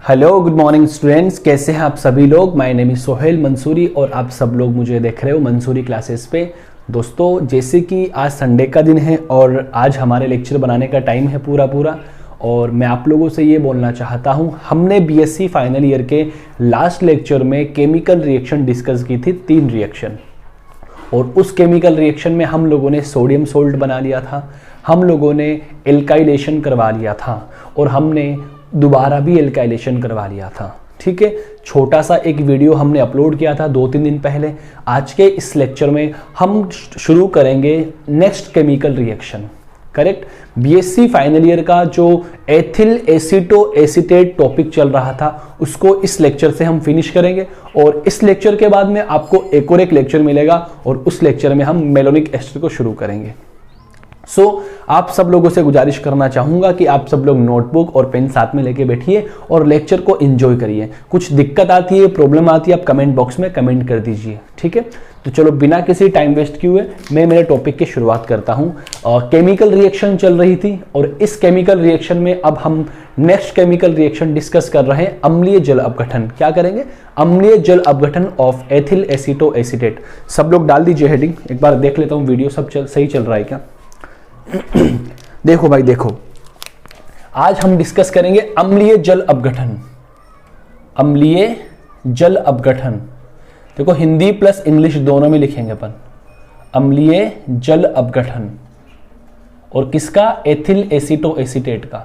Hello good morning students, कैसे हैं आप सभी लोग। My name is Sohail Mansuri और आप सब लोग मुझे देख रहे हो मंसूरी क्लासेस पे। दोस्तों, जैसे कि आज संडे का दिन है और आज हमारे लेक्चर बनाने का टाइम है पूरा और मैं आप लोगों से ये बोलना चाहता हूँ, हमने बीएससी फाइनल ईयर के लास्ट लेक्चर में केमिकल रिएक्शन डिस्कस की थी, 3 रिएक्शन। और उस केमिकल रिएक्शन में हम लोगों ने सोडियम सोल्ट बना लिया था, हम लोगों ने एल्काइलेशन करवा लिया था और हमने दोबारा भी एल्काइलेशन करवा लिया था। ठीक है, छोटा सा एक वीडियो हमने अपलोड किया था 2-3 दिन पहले। आज के इस लेक्चर में हम शुरू करेंगे next chemical reaction. Correct, BSc final year का जो एथिल एसीटो एसीटेट टॉपिक चल रहा था उसको इस लेक्चर से हम फिनिश करेंगे और इस लेक्चर के बाद में आपको एक और एक लेक्चर मिलेगा और उस लेक्चर में हम मेलोनिक एस्टर को शुरू करेंगे। आप सब लोगों से गुजारिश करना चाहूंगा कि आप सब लोग नोटबुक और पेन साथ में लेके बैठिए और लेक्चर को एंजॉय करिए। कुछ दिक्कत आती है, प्रॉब्लम आती है, आप कमेंट बॉक्स में कमेंट कर दीजिए। ठीक है, तो चलो बिना किसी टाइम वेस्ट किए मैं मेरे टॉपिक की शुरुआत करता हूं। केमिकल रिएक्शन चल रही थी और इस केमिकल रिएक्शन में अब हम नेक्स्ट केमिकल रिएक्शन डिस्कस कर रहे हैं, अम्लीय जल अपघटन। क्या करेंगे? अम्लीय जल अपघटन ऑफ एथिल एसीटो एसीटेट। सब लोग डाल दीजिए हेडिंग, एक बार देख लेता हूं वीडियो सब सही चल रहा है क्या। देखो भाई देखो, आज हम डिस्कस करेंगे अम्लीय जल अपघटन। अम्लीय जल अपघटन, देखो हिंदी प्लस इंग्लिश दोनों में लिखेंगे अपन। अम्लीय जल अपघटन और किसका? एथिल एसीटो एसीटेट का।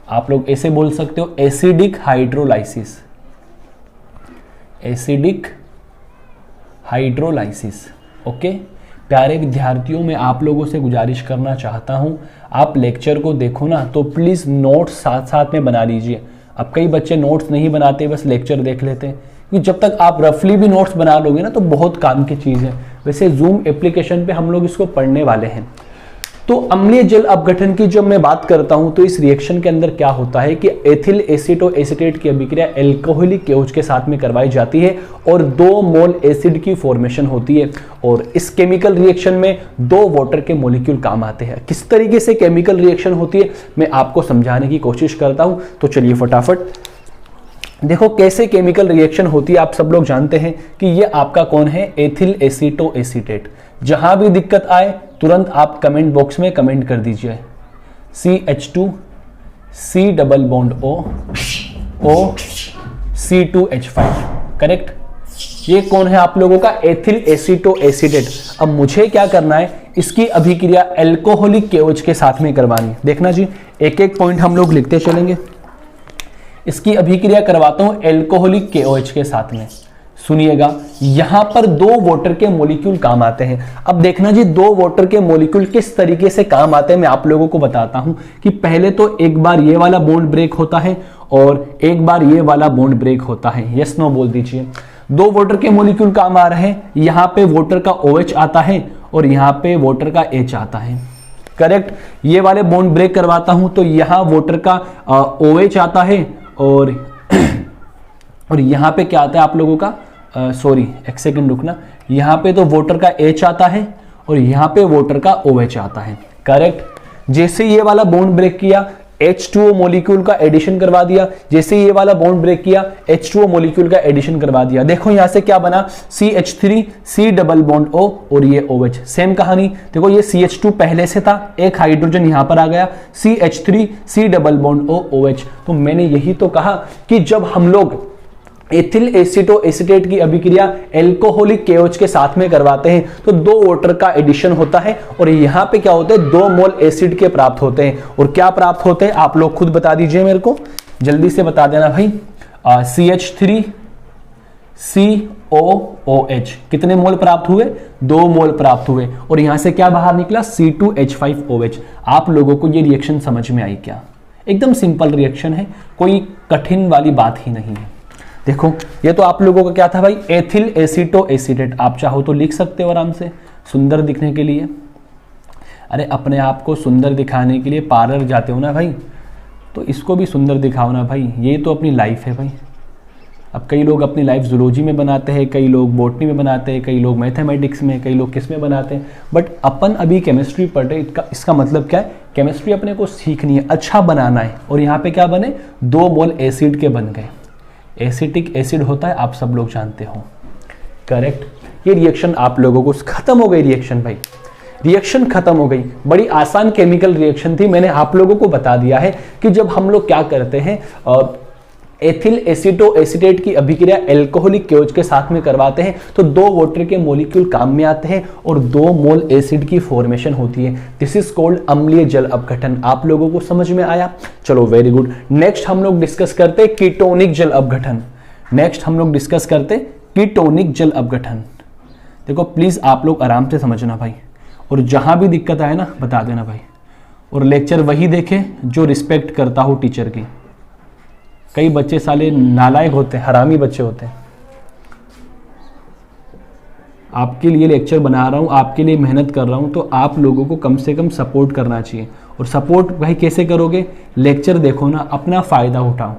आप लोग ऐसे बोल सकते हो, acidic hydrolysis. Acidic hydrolysis. Okay, प्यारे विद्यार्थियों, मैं आप लोगों से गुजारिश करना चाहता हूं, आप लेक्चर को देखो ना तो प्लीज नोट्स साथ साथ में बना लीजिए। अब कई बच्चे नोट्स नहीं बनाते, बस लेक्चर देख लेते हैं, क्योंकि जब तक आप रफली भी नोट्स बना लोगे ना तो बहुत काम की चीज है। वैसे जूम एप्लीकेशन पे हम लोग इसको पढ़ने वाले हैं। तो अम्लीय जल अपघटन की जब मैं बात करता हूं तो इस रिएक्शन के अंदर क्या होता है कि एथिल एसीटो एसीटेट की अभिक्रिया एल्कोहलिक केओच के साथ में करवाई जाती है और 2 मोल एसिड की फॉर्मेशन होती है। और इस केमिकल रिएक्शन में 2 वाटर के मॉलिक्यूल काम आते हैं। किस तरीके से केमिकल रिएक्शन होती है मैं आपको समझाने की कोशिश करता हूं, तो चलिए फटाफट देखो कैसे केमिकल रिएक्शन होती है। आप सब लोग जानते हैं कि ये आपका कौन है? Ethyl aceto acetate. जहां भी दिक्कत आए तुरंत आप कमेंट बॉक्स में कमेंट कर दीजिए। CH2 C double bond O C2H5। Correct, ये कौन है आप लोगों का? Ethyl aceto acetate. अब मुझे क्या करना है, इसकी अभिक्रिया एल्कोहलिक केओच के साथ में करवानी है। देखना जी, एक एक पॉइंट हम लोग लिखते चलेंगे। इसकी अभिक्रिया करवाता हूं एल्कोहलिक केओएच के साथ में। सुनिएगा, यहां पर 2 वाटर के मॉलिक्यूल काम आते हैं। अब देखना जी, 2 वाटर के मॉलिक्यूल किस तरीके से काम आते हैं मैं आप लोगों को बताता हूं कि पहले तो एक बार ये वाला बॉन्ड ब्रेक होता है और एक बार ये वाला बॉन्ड ब्रेक होता है। यस नो बोल दीजिए। 2 वाटर के मॉलिक्यूल काम आ रहे हैं, यहां पे वाटर का OH आता है और यहां पे वाटर का H आता है। करेक्ट, ये वाले बॉन्ड ब्रेक करवाता हूं तो यहां वाटर का OH आता है और यहां पे क्या आता है आप लोगों का? सॉरी, एक सेकंड रुकना। यहां पे तो वाटर का H आता है और यहां पे वाटर का OH आता है। करेक्ट, जैसे ये वाला बॉन्ड ब्रेक किया H2O मॉलिक्यूल का एडिशन करवा दिया, जैसे ये वाला बॉन्ड ब्रेक किया H2O मॉलिक्यूल का एडिशन करवा दिया। देखो यहां से क्या बना? CH3 C double bond O और ये OH। सेम कहानी, देखो ये CH2 पहले से था, एक हाइड्रोजन यहां पर आ गया, CH3 C double bond O OH। तो मैंने यही तो कहा कि जब हम लोग एथिल एसीटो एसीटेट की अभिक्रिया एल्कोहलिक केओच के साथ में करवाते हैं तो 2 वाटर का एडिशन होता है और यहां पे क्या होता है? 2 मोल एसिड के प्राप्त होते हैं। और क्या प्राप्त होते हैं आप लोग खुद बता दीजिए मेरे को, जल्दी से बता देना भाई। CH3 COOH कितने मोल प्राप्त हुए? 2 मोल प्राप्त हुए और यहां से क्या बाहर निकला? C2H5OH। आप लोगों को ये रिएक्शन समझ में आई क्या? एकदम सिंपल रिएक्शन है, कोई कठिन वाली बात ही नहीं है। देखो ये तो आप लोगों का क्या था भाई? Ethyl aceto acetate. आप चाहो तो लिख सकते हो आराम से, सुंदर दिखने के लिए। अरे अपने आप को सुंदर दिखाने के लिए पार्लर जाते हो ना भाई, तो इसको भी सुंदर दिखाओ ना भाई। ये तो अपनी लाइफ है भाई। अब कई लोग अपनी लाइफ जूलॉजी में बनाते हैं, कई लोग बॉटनी में बनाते हैं, कई लोग मैथमेटिक्स में, कई लोग किस में बनाते हैं, बट अपन अभी केमिस्ट्री पढ़ रहे। इसका मतलब क्या है केमिस्ट्री अपने को सीखनी है, अच्छा बनाना है। और यहाँ पे क्या बने, 2 मोल एसिड के बन गए। एसिटिक एसिड होता है, आप सब लोग जानते हो, करेक्ट। ये रिएक्शन आप लोगों को खत्म हो गई, रिएक्शन भाई, रिएक्शन खत्म हो गई। बड़ी आसान केमिकल रिएक्शन थी, मैंने आप लोगों को बता दिया है कि जब हम लोग क्या करते हैं, एथिल एसीटो एसीटेट की अभिक्रिया एल्कोहलिक क्योज के साथ में करवाते हैं तो 2 वाटर के मॉलिक्यूल काम में आते हैं और 2 मोल एसिड की फॉर्मेशन होती है। दिस इज कॉल्ड अम्लीय जल अपघटन। आप लोगों को समझ में आया? चलो वेरी गुड। नेक्स्ट हम लोग डिस्कस करते हैं कीटोनिक जल अपघटन। नेक्स्ट हम लोग डिस्कस करते कीटोनिक जल अपघटन। देखो प्लीज आप लोग आराम से समझना भाई, और जहां भी दिक्कत आए ना बता देना भाई। और लेक्चर वही देखे जो रिस्पेक्ट करता हो टीचर की। कई बच्चे साले नालायक होते हैं, हरामी बच्चे होते हैं। आपके लिए लेक्चर बना रहा हूं, आपके लिए मेहनत कर रहा हूं, तो आप लोगों को कम से कम सपोर्ट करना चाहिए। और सपोर्ट भाई कैसे करोगे? लेक्चर देखो ना, अपना फायदा उठाओ।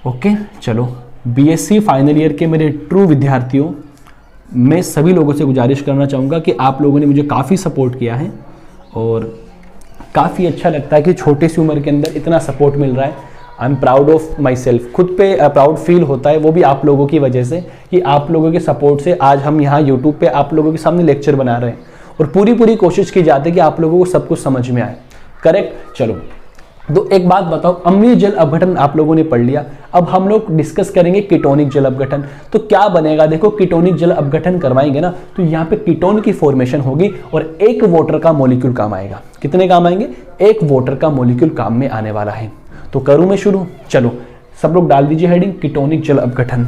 ओके चलो, बीएससी फाइनल ईयर के मेरे ट्रू विद्यार्थियों, मैं सभी लोगों से गुजारिश करना चाहूँगा कि आप लोगों ने मुझे काफ़ी सपोर्ट किया है और काफ़ी अच्छा लगता है कि छोटी सी उम्र के अंदर इतना सपोर्ट मिल रहा है। I am proud of my self, खुद पे प्राउड फील होता है, वो भी आप लोगों की वजह से कि आप लोगों के सपोर्ट से आज हम यहाँ यूट्यूब पे आप लोगों के सामने लेक्चर बना रहे हैं और पूरी कोशिश की जाती है कि आप लोगों को सब कुछ समझ में आए। करेक्ट। चलो तो एक बात बताओ, अम्लीय जल अपघटन आप लोगों ने पढ़ लिया, अब हम लोग डिस्कस करेंगे कीटोनिक जल अपघटन। तो क्या बनेगा? देखो कीटोनिक जल अपघटन करवाएंगे ना तो यहाँ पे कीटोन की फॉर्मेशन होगी और 1 वाटर का मॉलिक्यूल काम आएगा। कितने काम आएंगे? 1 वाटर का मॉलिक्यूल काम में आने वाला है। तो करूं मैं शुरू? चलो सब लोग डाल दीजिए हेडिंग कीटोनिक जल अपघटन।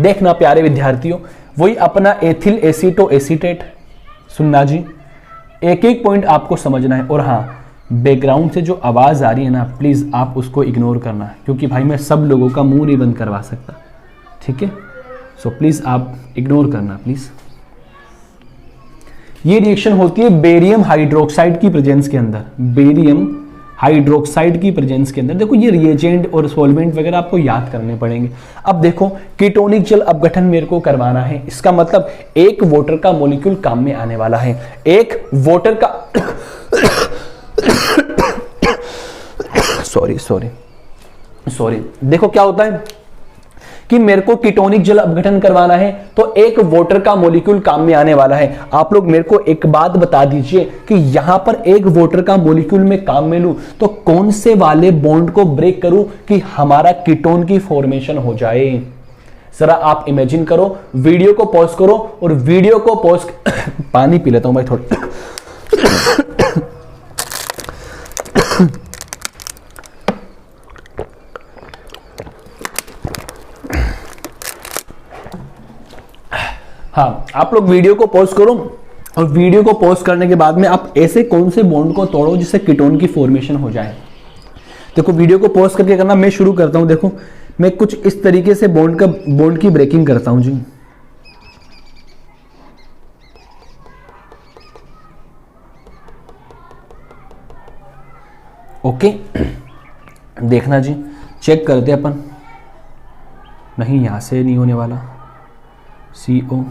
देखना प्यारे विद्यार्थियों, वही अपना एथिल एसीटो एसीटेट। सुनना जी, एक एक पॉइंट आपको समझना है। और हाँ, बैकग्राउंड से जो आवाज आ रही है ना, प्लीज आप उसको इग्नोर करना, क्योंकि भाई मैं सब लोगों का मुंह नहीं बंद करवा सकता, ठीक है? सो प्लीज आप इग्नोर करना प्लीज। ये रिएक्शन होती है बेरियम हाइड्रोक्साइड की प्रेजेंस के अंदर, बेरियम हाइड्रोक्साइड की प्रेजेंस के अंदर। देखो ये रिएजेंट और सॉल्वेंट वगैरह आपको याद करने पड़ेंगे। अब देखो कीटोनिक जल अपघटन मेरे को करवाना है, इसका मतलब 1 वाटर का मॉलिक्यूल काम में आने वाला है। 1 वाटर का सॉरी देखो क्या होता है कि मेरे को कीटोनिक जल अपघटन करवाना है तो 1 वाटर का मॉलिक्यूल काम में आने वाला है। आप लोग मेरे को एक बात बता दीजिए कि यहां पर 1 वाटर का मॉलिक्यूल में काम में लूं तो कौन से वाले बॉन्ड को ब्रेक करूं कि हमारा कीटोन की फॉर्मेशन हो जाए? जरा आप इमेजिन करो, वीडियो को पॉज करो और वीडियो को पॉज पानी पी लेता हूं भाई थोड़ा। हाँ, आप लोग वीडियो को पॉज करो और वीडियो को पॉज करने के बाद में आप ऐसे कौन से बॉन्ड को तोड़ो जिससे कीटोन की फॉर्मेशन हो जाए। देखो वीडियो को पॉज करके करना, मैं शुरू करता हूं। देखो मैं कुछ इस तरीके से बॉन्ड की ब्रेकिंग करता हूं जी। ओके देखना जी, चेक करते अपन। नहीं, यहां से नहीं होने वाला। CO,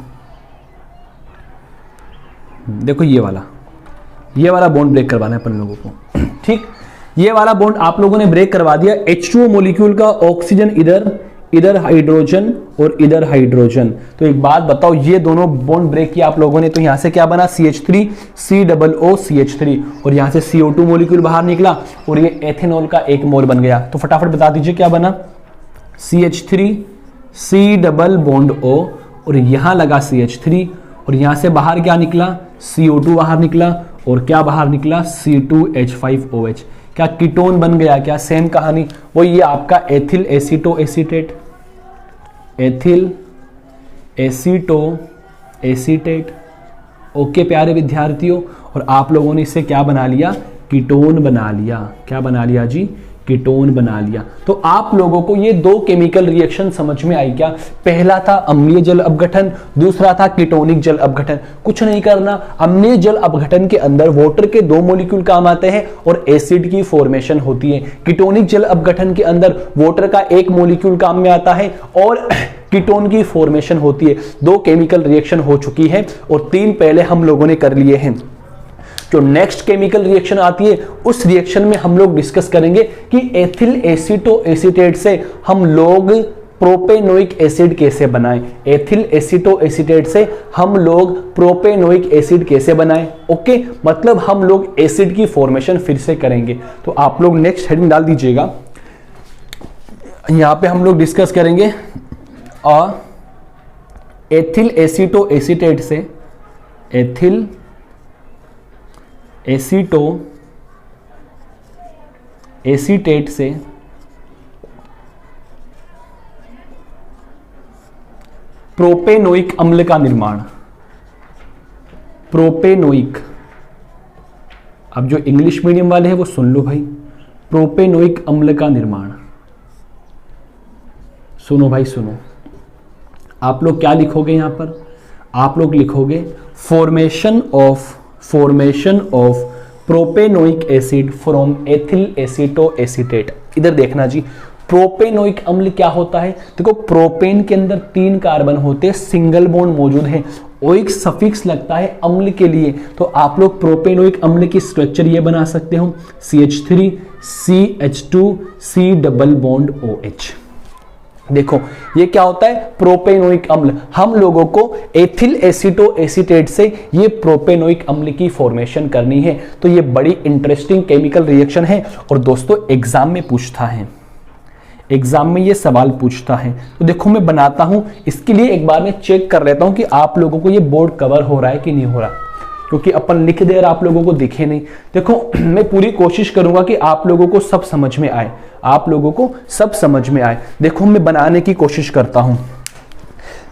देखो ये वाला बॉन्ड ब्रेक करवाना है अपन लोगों को, ठीक? ये वाला बॉन्ड आप लोगों ने ब्रेक करवा दिया। H2O मॉलिक्यूल का ऑक्सीजन इधर हाइड्रोजन और इधर हाइड्रोजन। तो एक बात बताओ, ये दोनों बॉन्ड ब्रेक किया आप लोगों ने तो यहां से क्या बना? CH3 COOCH3 और यहां से CO2 मॉलिक्यूल बाहर निकला और ये एथेनॉल का 1 मोल बन गया। तो फटाफट बता दीजिए क्या बना? CH3 C+O और यहां लगा CH3 और यहां से बाहर क्या निकला? CO2 बाहर निकला और क्या बाहर निकला? C2H5OH। क्या कीटोन बन गया? क्या सेम कहानी? वो ये आपका ethyl aceto acetate, ethyl aceto acetate. Okay प्यारे विद्यार्थियों, और आप लोगों ने इससे क्या बना लिया? कीटोन बना लिया। क्या बना लिया जी? कीटोन बना लिया। तो आप लोगों को ये 2 केमिकल रिएक्शन समझ में आई क्या? पहला था अम्लीय जल अपघटन, दूसरा था कीटोनिक जल अपघटन। कुछ नहीं करना, अम्लीय जल अपघटन के अंदर वाटर के 2 मॉलिक्यूल काम आते हैं और एसिड की फॉर्मेशन होती है। कीटोनिक जल अपघटन के अंदर वाटर का 1 मॉलिक्यूल काम में आता है और कीटोन की फॉर्मेशन होती है। 2 केमिकल रिएक्शन हो चुकी है और 3 पहले हम लोगों ने कर लिए हैं। जो नेक्स्ट केमिकल रिएक्शन आती है उस रिएक्शन में हम लोग डिस्कस करेंगे कि एथिल एसीटो एसीटेट से हम लोग प्रोपेनोइक एसिड कैसे बनाएं। एथिल एसीटो एसीटेट से हम लोग प्रोपेनोइक एसिड कैसे बनाएं। ओके, मतलब हम लोग एसिड की फॉर्मेशन फिर से करेंगे। तो आप लोग नेक्स्ट हेडिंग डाल दीजिएगा, यहां पे हम लोग डिस्कस करेंगे और एथिल एसीटो एसीटेट से एथिल एसीटो एसीटेट से प्रोपेनोइक अम्ल का निर्माण। प्रोपेनोइक, अब जो इंग्लिश मीडियम वाले हैं वो सुन लो भाई, प्रोपेनोइक अम्ल का निर्माण। सुनो भाई सुनो, आप लोग क्या लिखोगे यहां पर, आप लोग लिखोगे formation of propanoic acid from ethyl aceto acetate. इधर देखना जी, प्रोपेनोइक अम्ल क्या होता है। देखो प्रोपेन के अंदर 3 कार्बन होते हैं, सिंगल बॉन्ड मौजूद है, ओइक सफिक्स लगता है अम्ल के लिए, तो आप लोग प्रोपेनोइक अम्ल की स्ट्रक्चर ये बना सकते हो CH3 CH2 C double bond OH। देखो ये क्या होता है, प्रोपेनोइक अम्ल। हम लोगों को एथिल एसीटो एसीटेट से ये प्रोपेनोइक अम्ल की फॉर्मेशन करनी है। तो ये बड़ी इंटरेस्टिंग केमिकल रिएक्शन है और दोस्तों एग्जाम में पूछता है, एग्जाम में ये सवाल पूछता है। तो देखो मैं बनाता हूं, इसके लिए एक बार मैं चेक कर लेता हूं कि आप लोगों को ये बोर्ड कवर हो रहा है कि नहीं हो रहा, क्योंकि अपन लिख दे और आप लोगों को दिखे नहीं। देखो मैं पूरी कोशिश करूंगा कि आप लोगों को सब समझ में आए, आप लोगों को सब समझ में आए। देखो मैं बनाने की कोशिश करता हूं।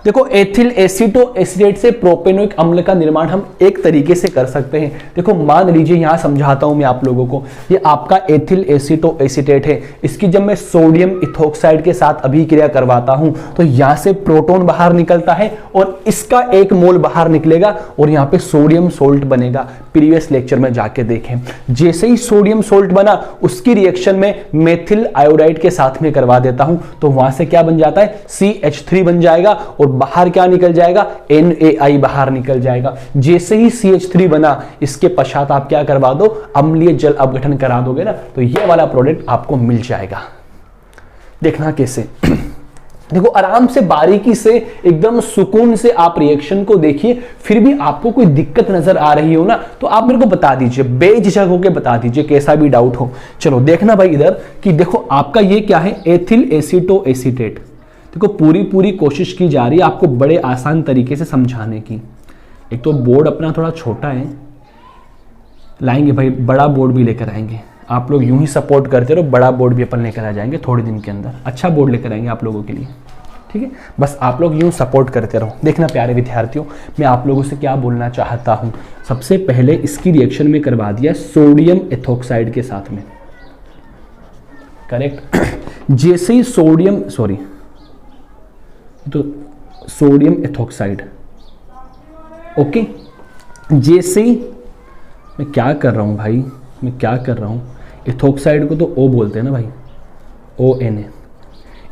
देखो एथिल एसीटो एसीटेट से प्रोपेनोइक अम्ल का निर्माण हम एक तरीके से कर सकते हैं। देखो मान लीजिए यहां समझाता हूं मैं आप लोगों को, ये आपका एथिल एसीटो एसीटेट है, इसकी जब मैं सोडियम इथोक्साइड के साथ अभिक्रिया करवाता हूं तो यहां से प्रोटॉन बाहर निकलता है और इसका 1 मोल बाहर निकलेगा और यहां पे सोडियम सोल्ट बनेगा। प्रीवियस लेक्चर में जाके देखें, जैसे ही सोडियम सोल्ट बना उसकी रिएक्शन में मेथिल आयोडाइड के साथ में करवा देता हूं तो वहां से क्या बन जाता है, CH3 बन जाएगा और बाहर क्या निकल जाएगा, NaI बाहर निकल जाएगा। जैसे ही CH3 बना इसके पश्चात आप क्या करवा दो, अम्लीय जल अपघटन करा दोगे ना, तो ये वाला प्रोडक्ट आपको मिल जाएगा। देखना कैसे, देखो आराम से बारीकी से एकदम सुकून से आप रिएक्शन को देखिए। फिर भी आपको कोई दिक्कत नजर आ रही हो ना तो आप मेरे को बता दीजिए, बेझिझक होकर बता दीजिए, कैसा भी डाउट हो। चलो देखना भाई इधर कि देखो आपका ये क्या है, एथिल एसीटो एसीटेट। देखो पूरी कोशिश की जा रही है आपको बड़े आसान तरीके से समझाने की। एक तो बोर्ड अपना थोड़ा छोटा है, लाएंगे भाई बड़ा बोर्ड भी लेकर आएंगे। आप लोग यूं ही सपोर्ट करते रहो, बड़ा बोर्ड भी अपन लेकर आ जाएंगे थोड़े दिन के अंदर, अच्छा बोर्ड लेकर आएंगे आप लोगों के लिए, ठीक है। बस आप लोग यूं सपोर्ट करते रहो। देखना प्यारे विद्यार्थियों, मैं आप लोगों से क्या बोलना चाहता हूं। सबसे पहले इसकी रिएक्शन में करवा दिया सोडियम एथोक्साइड के साथ में, करेक्ट। जैसे ही सोडियम एथोक्साइड, ओके, जैसे ही मैं क्या कर रहा हूं भाई, मैं क्या कर रहा हूं, इथोक्साइड को तो O बोलते हैं ना भाई, ONA,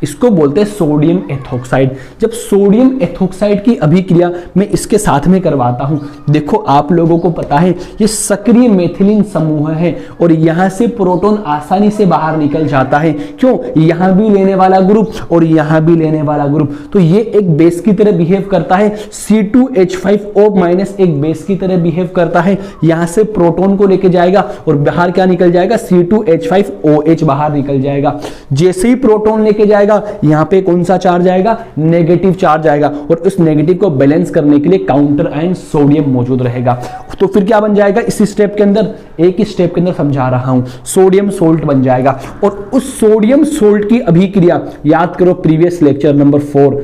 इसको बोलते हैं सोडियम एथोक्साइड। जब सोडियम एथोक्साइड की अभिक्रिया मैं इसके साथ में करवाता हूं, देखो आप लोगों को पता है ये सक्रिय मेथिलीन समूह है और यहां से प्रोटॉन आसानी से बाहर निकल जाता है। क्यों, यहां भी लेने वाला ग्रुप और यहां भी लेने वाला ग्रुप, तो ये एक बेस की तरह बिहेव करता है। C2H5O- एक बेस की तरह बिहेव करता है, यहां से प्रोटॉन को लेके जाएगा और बाहर क्या निकल जाएगा, C2H5OH बाहर निकल जाएगा। जैसे ही प्रोटॉन लेके जाएगा यहां पे कौन सा चार्ज आएगा, नेगेटिव चार्ज आएगा और उस नेगेटिव को बैलेंस करने के लिए काउंटर आयन सोडियम मौजूद रहेगा। तो फिर क्या बन जाएगा इस स्टेप के अंदर, एक ही स्टेप के अंदर समझा रहा हूं, सोडियम सोल्ट बन जाएगा। और उस सोडियम सोल्ट की अभिक्रिया याद करो प्रीवियस लेक्चर नंबर 4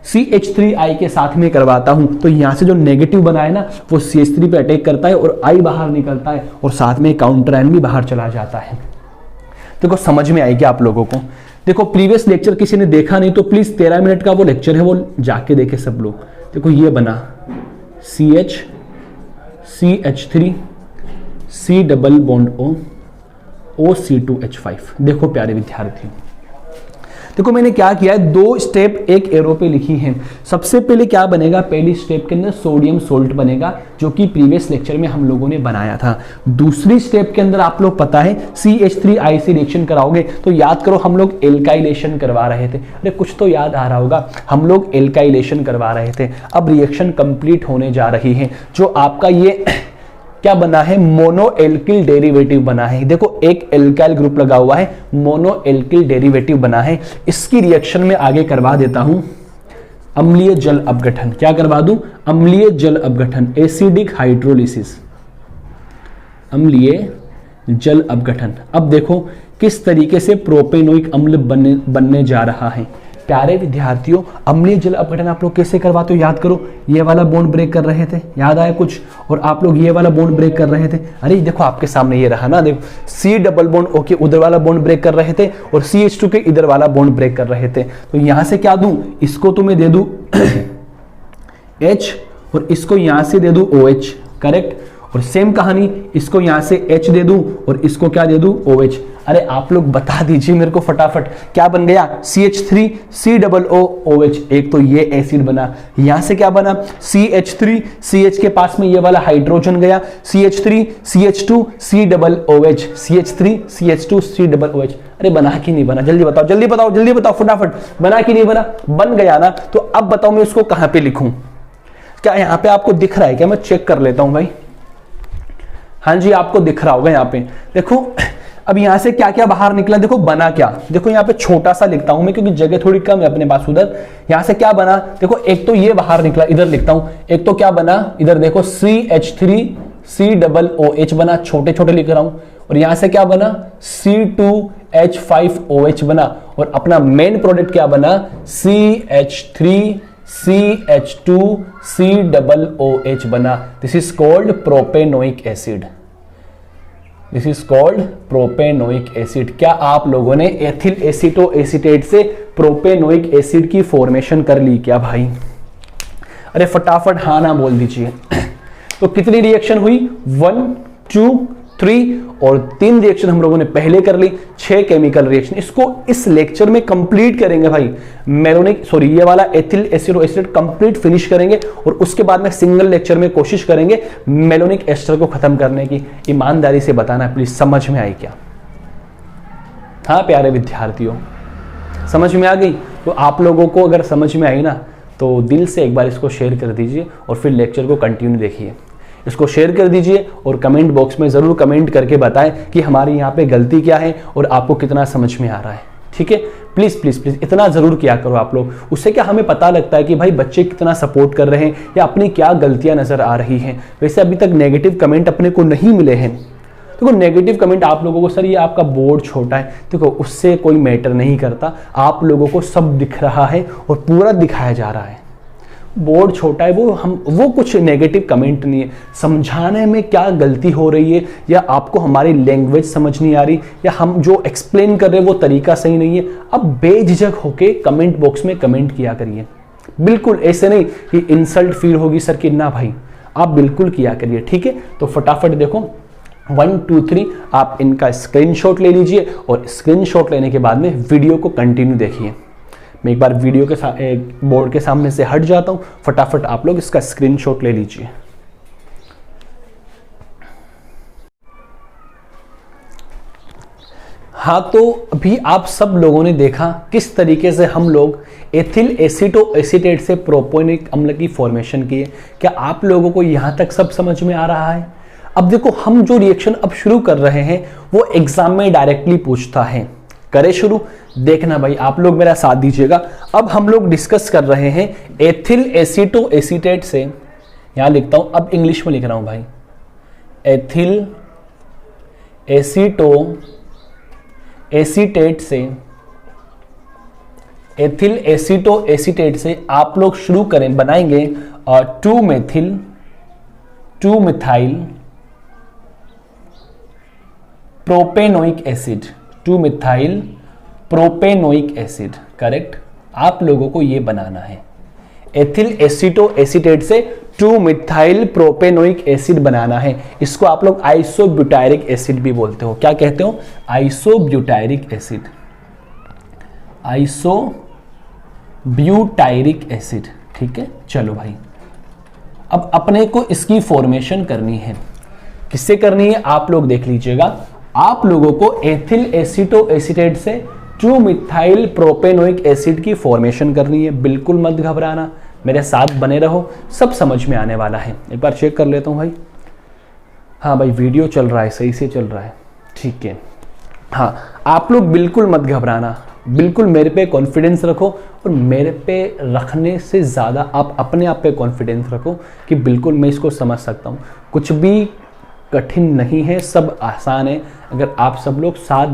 CH3I के साथ में करवाता हूं तो यहां से जो नेगेटिव बना है ना वो CH3 पे अटैक करता है और I बाहर निकलता है और साथ में काउंटर आयन भी बाहर चला जाता है। देखो समझ में आएगी आप लोगों को। देखो प्रीवियस लेक्चर किसी ने देखा नहीं तो प्लीज 13 मिनट का वो लेक्चर है, वो जाके देखे सब लोग। देखो ये बना CH3 C double bond O O C2H5। देखो प्यारे विद्यार्थियों, देखो मैंने क्या किया है, 2 स्टेप एक एरो पे लिखी हैं। सबसे पहले क्या बनेगा, पहली स्टेप के अंदर सोडियम सोल्ट बनेगा जो कि प्रीवियस लेक्चर में हम लोगों ने बनाया था। दूसरी स्टेप के अंदर आप लोग पता है CH3IC रिएक्शन कराओगे, तो याद करो हम लोग एल्काइलेशन करवा रहे थे। अरे कुछ तो याद आ रहा होगा, हम लोग एल्काइलेशन करवा रहे थे। अब रिएक्शन कंप्लीट होने जा रही है। जो आपका ये क्या बना है, मोनो एल्किल डेरिवेटिव बना है। देखो एक एल्काइल ग्रुप लगा हुआ है, मोनो एल्किल डेरिवेटिव बना है। इसकी रिएक्शन में आगे करवा देता हूं अम्लीय जल अपघटन। क्या करवा दूं, अम्लीय जल अपघटन, एसिडिक हाइड्रोलिसिस, अम्लीय जल अपघटन। अब देखो किस तरीके से प्रोपेनोइक अम्ल बनने जा रहा है। प्यारे विद्यार्थियों, अम्लीय जल अपघटन आप लोग कैसे करवाते हो, याद करो। ये वाला बॉन्ड ब्रेक कर रहे थे, याद आया कुछ, और आप लोग ये वाला बॉन्ड ब्रेक कर रहे थे। अरे देखो आपके सामने ये रहा ना, देखो C डबल बॉन्ड ओके, उधर वाला बॉन्ड ब्रेक कर रहे थे, और CH2 के इधर वाला बॉन्ड ब्रेक कर रहे थे। तो यहां से क्या दूं, इसको तो मैं दे दूं H, और इसको यहां से दे दूं OH, करेक्ट। और सेम कहानी, इसको यहां से H दे दूं और इसको क्या दे दूं, OH। अरे आप लोग बता दीजिए मेरे को फटाफट, क्या बन गया, CH3 COOH। एक तो ये एसिड बना, यहां से क्या बना, CH3 CH के पास में ये वाला हाइड्रोजन गया, CH3 CH2 COOH, CH3 CH2 COOH। अरे बना कि नहीं बना, जल्दी बताओ जल्दी बताओ जल्दी बताओ फटाफट, बना कि नहीं बना, बन गया ना। तो अब बताओ मैं उसको कहां पे लिखूं, क्या यहां पे आपको दिख रहा है क्या, मैं चेक कर लेता हूं भाई। हाँ जी आपको दिख रहा होगा यहाँ पे, देखो अब यहां से क्या क्या बाहर निकला, देखो बना क्या, देखो यहाँ पे छोटा सा लिखता हूं मैं क्योंकि जगह थोड़ी कम है अपने पास उधर। यहां से क्या बना, देखो एक तो ये बाहर निकला, इधर लिखता हूं, एक तो क्या बना, इधर देखो CH3 COOH बना, छोटे छोटे लिख रहा हूं, और यहां से क्या बना, C2H5OH बना, और अपना मेन प्रोडक्ट क्या बना, CH3 CH2 COOH बना। This is called propanoic acid, this is called propanoic acid. क्या आप लोगों ने एथिल एसीटो एसीटेट से प्रोपेनोइक एसिड की फॉर्मेशन कर ली क्या भाई? अरे फटाफट हाँ ना बोल दीजिए। तो कितनी रिएक्शन हुई, 1 2 3 और 3 रिएक्शन हम लोगों ने पहले कर ली, 6 केमिकल रिएक्शन। इसको इस लेक्चर में कंप्लीट करेंगे भाई, मेलोनिक सॉरी ये वाला एथिल एसिडो एसिड कंप्लीट फिनिश करेंगे, और उसके बाद में सिंगल लेक्चर में कोशिश करेंगे मेलोनिक एस्टर को खत्म करने की। ईमानदारी से बताना प्लीज, समझ में आई क्या? हाँ प्यारे विद्यार्थियों, समझ में आ गई? तो आप लोगों को अगर समझ में आई ना, तो दिल से एक बार इसको शेयर कर दीजिए और फिर लेक्चर को कंटिन्यू देखिए। इसको शेयर कर दीजिए और कमेंट बॉक्स में जरूर कमेंट करके बताएं कि हमारी यहाँ पे गलती क्या है और आपको कितना समझ में आ रहा है। ठीक है, प्लीज प्लीज प्लीज इतना जरूर किया करो आप लोग। उससे क्या हमें पता लगता है कि भाई बच्चे कितना सपोर्ट कर रहे हैं या अपनी क्या गलतियां नजर आ रही हैं। वैसे अभी तक नेगेटिव कमेंट अपने को नहीं मिले हैं। देखो नेगेटिव कमेंट आप लोगों को, सर ये आपका बोर्ड छोटा है, देखो उससे कोई मैटर नहीं करता। आप लोगों को सब दिख रहा है और पूरा दिखाया जा रहा है। बोर्ड छोटा है, वो कुछ नेगेटिव कमेंट नहीं है। समझाने में क्या गलती हो रही है, या आपको हमारी लैंग्वेज समझ नहीं आ रही, या हम जो एक्सप्लेन कर रहे हैं वो तरीका सही नहीं है, अब बेझिझक होके कमेंट बॉक्स में कमेंट किया करिए। बिल्कुल ऐसे नहीं कि इंसल्ट फील होगी सर कि ना भाई, आप बिल्कुल किया करिए। ठीक है, तो फटाफट देखो 1 2 3 आप इनका स्क्रीनशॉट ले लीजिए, और स्क्रीनशॉट लेने के बाद में वीडियो को कंटिन्यू देखिए। मैं एक बार वीडियो के बोर्ड के सामने से हट जाता हूं, फटाफट आप लोग इसका स्क्रीनशॉट ले लीजिए। हाँ, तो अभी आप सब लोगों ने देखा किस तरीके से हम लोग एथिल एसीटो एसीटेट से प्रोपेनोइक अम्ल की फॉर्मेशन की है। क्या आप लोगों को यहां तक सब समझ में आ रहा है? अब देखो हम जो रिएक्शन अब शुरू कर रहे हैं वो एग्जाम में डायरेक्टली पूछता है। करें शुरू, देखना भाई आप लोग मेरा साथ दीजिएगा। अब हम लोग डिस्कस कर रहे हैं एथिल एसीटो एसीटेट से, यहां लिखता हूं, अब इंग्लिश में लिख रहा हूं भाई, एथिल एसीटो एसीटेट से, एथिल एसीटो एसीटेट से आप लोग शुरू करें, बनाएंगे 2 methyl propanoic acid, 2 methyl propanoic acid. Correct, आप लोगों को ये बनाना है। एथिल एसीटो एसीटेट से 2 मिथाइल प्रोपेनोइक एसिड बनाना है। इसको आप लोग आइसोब्यूटायरिक एसिड भी बोलते हो। क्या कहते हो? आइसोब्यूटायरिक एसिड। आइसोब्यूटायरिक एसिड। ठीक है, चलो भाई अब अपने को इसकी फॉर्मेशन करनी है। किससे करनी है आप लोग देख लीजिएगा। आप लोगों को एथिल एसीटोएसीटेट से 2 मिथाइल प्रोपेनोइक एसिड की फॉर्मेशन करनी है। बिल्कुल मत घबराना, मेरे साथ बने रहो, सब समझ में आने वाला है। एक बार चेक कर लेता हूं भाई। हाँ भाई वीडियो चल रहा है, सही से चल रहा है, ठीक है। हाँ आप लोग बिल्कुल मत घबराना, बिल्कुल मेरे पे कॉन्फिडेंस रखो और मेरे पे रखने से ज़्यादा आप अपने आप पे कॉन्फिडेंस रखो कि बिल्कुल मैं इसको समझ सकता हूँ। कुछ भी कठिन नहीं है, सब आसान है। अगर आप सब लोग साथ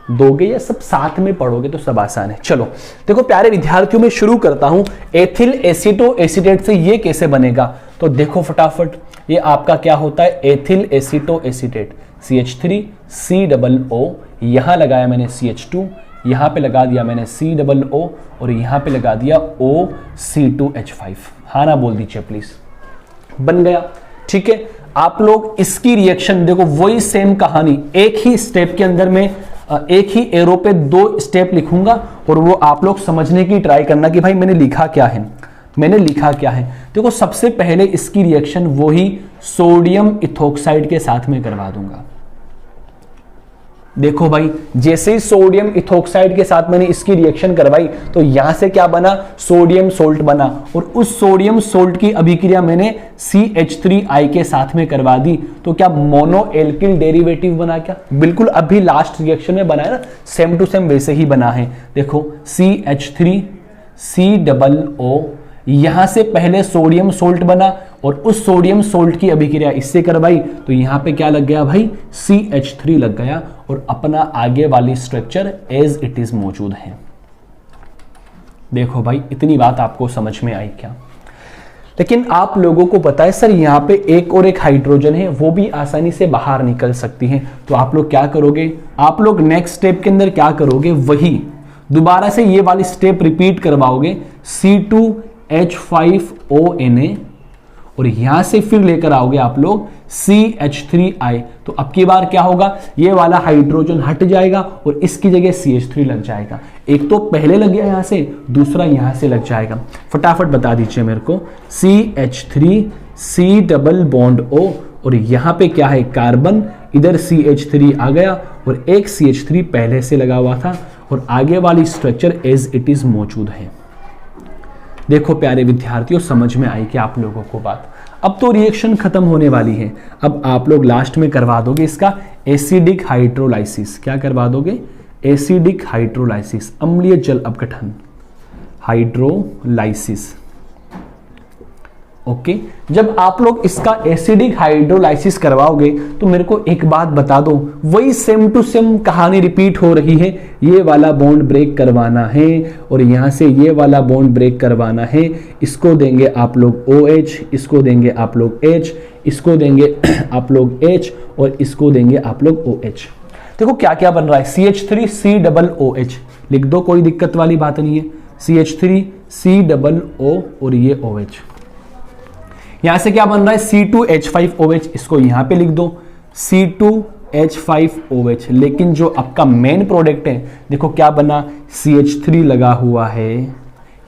दोगे या सब साथ में पढ़ोगे तो सब आसान है। चलो देखो प्यारे विद्यार्थियों, मैं शुरू करता हूँ एथिल एसीटोएसीटेट से ये कैसे बनेगा। तो देखो फटाफट, ये आपका क्या होता है, एथिल एसीटोएसीटेट CH3COO, यहाँ लगाया मैंने CH2, यहाँ पे लगा दिया मैंने COO और यहाँ पे लगा दिया OC2H5। हाँ ना बोल दीजिए प्लीज, बन गया। ठीक है, आप लोग इसकी रिएक्शन देखो, वही सेम कहानी, एक ही स्टेप के अंदर में एक ही एरो पे 2 स्टेप लिखूंगा और वो आप लोग समझने की ट्राई करना कि भाई मैंने लिखा क्या है। देखो सबसे पहले इसकी रिएक्शन वही सोडियम इथोक्साइड के साथ में करवा दूंगा। देखो भाई जैसे ही सोडियम इथोक्साइड के साथ मैंने इसकी रिएक्शन करवाई तो यहां से क्या बना, सोडियम सोल्ट बना और उस सोडियम सोल्ट की अभिक्रिया मैंने CH3I के साथ में करवा दी तो क्या मोनो एल्किल डेरिवेटिव बना क्या, बिल्कुल अभी लास्ट रिएक्शन में बना है ना, सेम टू सेम वैसे ही बना है। देखो CH3COO, यहां से पहले सोडियम सोल्ट बना और उस सोडियम सोल्ट की अभिक्रिया इससे करवाई तो यहां पे क्या लग गया भाई, CH3 लग गया और अपना आगे वाली स्ट्रक्चर एज इट इज मौजूद है। देखो भाई इतनी बात आपको समझ में आई क्या। लेकिन आप लोगों को पता है सर यहाँ पे एक और एक हाइड्रोजन है, वो भी आसानी से बाहर निकल सकती है। तो आप लोग क्या करोगे, आप लोग नेक्स्ट स्टेप के अंदर क्या करोगे, वही दोबारा से ये वाली स्टेप रिपीट करवाओगे, C2H5ONA और यहां से फिर लेकर आओगे आप लोग CH3I। तो अब की बार क्या होगा, ये वाला हाइड्रोजन हट जाएगा और इसकी जगह CH3 लग जाएगा। एक तो पहले लग गया यहां से, दूसरा यहां से लग जाएगा। फटाफट बता दीजिए मेरे को, CH3C डबल बॉन्ड O और यहां पे क्या है कार्बन, इधर CH3 आ गया और एक CH3 पहले से लगा हुआ था और आगे वाली स्ट्रक्चर एज इट इज मौजूद है। देखो प्यारे विद्यार्थियों समझ में आई कि आप लोगों को बात। अब तो रिएक्शन खत्म होने वाली है, अब आप लोग लास्ट में करवा दोगे इसका एसिडिक हाइड्रोलाइसिस। क्या करवा दोगे, एसिडिक हाइड्रोलाइसिस, अम्लीय जल अपघटन हाइड्रोलाइसिस। ओके, जब आप लोग इसका एसिडिक हाइड्रोलाइसिस करवाओगे तो मेरे को एक बात बता दो, वही सेम टू सेम कहानी रिपीट हो रही है। ये वाला बॉन्ड ब्रेक करवाना है और यहां से ये वाला बॉन्ड ब्रेक करवाना है। इसको देंगे आप लोग OH, इसको देंगे आप लोग H, इसको देंगे आप लोग H और इसको देंगे आप लोग OH। देखो क्या क्या बन रहा है, CH3COOH लिख दो, कोई दिक्कत वाली बात नहीं है। CH3COO और ये OH। यहां से क्या बन रहा है, C2H5OH, इसको यहां पे लिख दो C2H5OH। लेकिन जो आपका मेन प्रोडक्ट है देखो क्या बना, CH3 लगा हुआ है,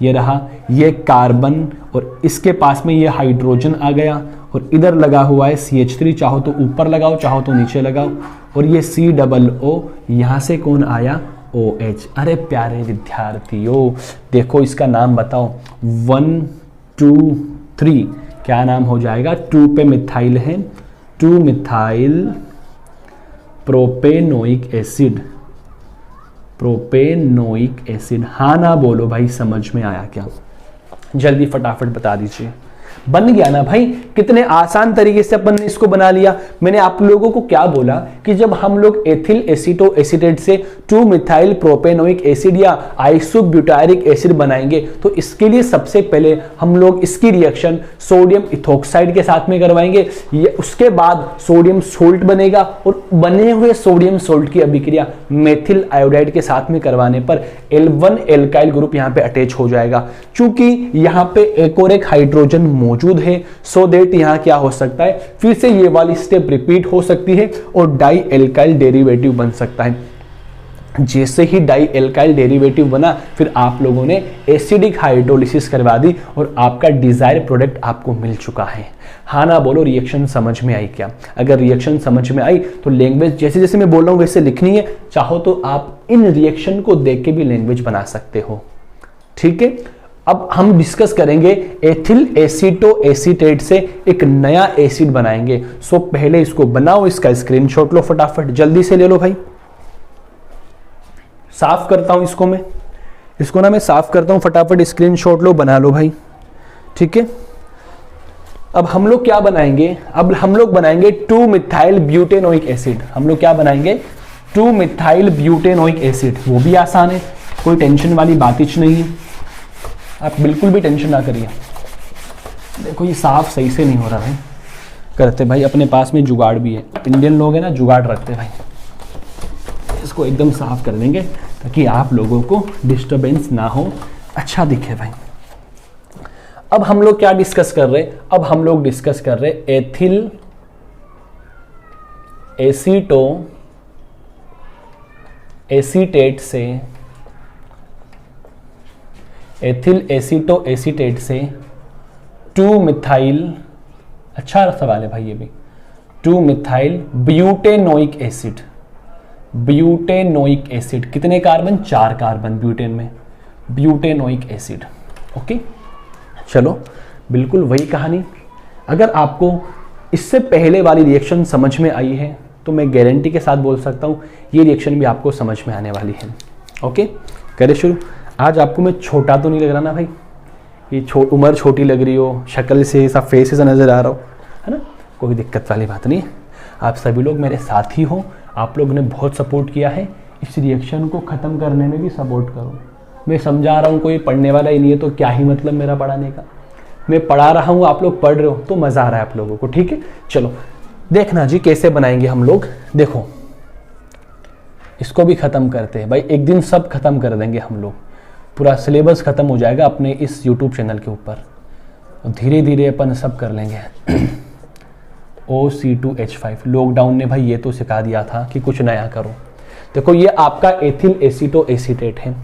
ये रहा, ये कार्बन और इसके पास में ये हाइड्रोजन आ गया और इधर लगा हुआ है CH3, चाहो तो ऊपर लगाओ चाहो तो नीचे लगाओ और ये COO, यहां से कौन आया, OH। अरे प्यारे विद्यार्थियों देखो इसका नाम बताओ, 1 2 3 क्या नाम हो जाएगा, 2 पे मिथाइल है, 2 methyl propanoic acid, propanoic acid. हाँ ना बोलो भाई, समझ में आया क्या, जल्दी फटाफट बता दीजिए। बन गया ना भाई, कितने आसान तरीके से अपन ने इसको बना लिया। मैंने आप लोगों को क्या बोला कि जब हम लोग एथिल एसीटोएसीटेट से 2 मिथाइल प्रोपेनोइक एसिड या आइसोब्यूटायरिक एसिड बनाएंगे तो इसके लिए सबसे पहले हम लोग इसकी रिएक्शन सोडियम इथोक्साइड के साथ में करवाएंगे, उसके बाद सोडियम सोल्ट बनेगा और बने हुए सोडियम सोल्ट की अभिक्रिया मेथिल आयोडाइड के साथ में करवाने पर L1 एल्काइल ग्रुप यहाँ पे अटैच हो जाएगा। चूंकि यहाँ पे एक और एक हाइड्रोजन मौजूद है, सो दैट यहां क्या हो सकता है, फिर से ये वाली स्टेप रिपीट हो सकती है और डाई एल्काइल डेरिवेटिव बन सकता है। जैसे ही डाई एल्काइल डेरिवेटिव बना, फिर आप लोगों ने एसिडिक हाइड्रोलिसिस करवा दी और आपका डिजायर प्रोडक्ट आपको मिल चुका है। हाँ ना बोलो, रिएक्शन समझ में आई क्या? अगर रिएक्शन समझ में आई तो लैंग्वेज जैसे जैसे मैं बोल रहा हूँ वैसे लिखनी है। चाहो तो आप इन रिएक्शन को देख के भी लैंग्वेज बना सकते हो। ठीक है, अब हम डिस्कस करेंगे एथिल एसीटो एसीटेट से एक नया एसिड बनाएंगे। सो पहले इसको बनाओ, इसका स्क्रीनशॉट लो फटाफट, जल्दी से ले लो भाई। साफ करता हूं इसको ना मैं साफ करता हूं, फटाफट स्क्रीनशॉट लो, बना लो भाई। ठीक है, अब हम लोग क्या बनाएंगे? अब हम लोग बनाएंगे 2 मिथाइल ब्यूटेनोइक एसिड। हम लोग क्या बनाएंगे? 2 मिथाइल ब्यूटेनोइक एसिड। वो भी आसान है, कोई टेंशन वाली बात ही नहीं है, आप बिल्कुल भी टेंशन ना करिए। देखो ये साफ सही से नहीं हो रहा भाई, करते भाई, अपने पास में जुगाड़ भी है, इंडियन लोग हैं ना, जुगाड़ रखते भाई। इसको एकदम साफ कर देंगे ताकि आप लोगों को डिस्टरबेंस ना हो, अच्छा दिखे भाई। अब हम लोग क्या डिस्कस कर रहे हैं? अब हम लोग डिस्कस कर रहे हैं एथिल एसीटो एसीटेट से, एथिल एसीटो एसीटेट से 2 मिथाइल, अच्छा सवाल है भाई ये भी, 2 methyl butanoic acid. Butanoic acid कितने कार्बन? 4 कार्बन ब्यूटेन में, ब्यूटेनोइक एसिड। ओके, चलो बिल्कुल वही कहानी। अगर आपको इससे पहले वाली रिएक्शन समझ में आई है तो मैं गारंटी के साथ बोल सकता हूँ ये रिएक्शन भी आपको समझ में आने वाली है। ओके, करें शुरू। आज आपको मैं छोटा तो नहीं लग रहा ना भाई? ये उम्र छोटी लग रही हो, शक्ल से ऐसा फेस ऐसा नज़र आ रहा हो, है ना? कोई दिक्कत वाली बात नहीं है। आप सभी लोग मेरे साथ ही हो, आप लोग ने बहुत सपोर्ट किया है, इस रिएक्शन को ख़त्म करने में भी सपोर्ट करो। मैं समझा रहा हूँ, कोई पढ़ने वाला ही नहीं है तो क्या ही मतलब मेरा पढ़ाने का। मैं पढ़ा रहा हूँ, आप लोग पढ़ रहे हो तो मज़ा आ रहा है आप लोगों को। ठीक है, चलो देखना जी कैसे बनाएंगे हम लोग। देखो इसको भी ख़त्म करते हैं भाई, एक दिन सब खत्म कर देंगे हम लोग, पूरा सिलेबस ख़त्म हो जाएगा अपने इस यूट्यूब चैनल के ऊपर, धीरे धीरे अपन सब कर लेंगे। OC2H5, लॉकडाउन ने भाई ये तो सिखा दिया था कि कुछ नया करो। देखो ये आपका एथिल एसीटो एसीटेट है।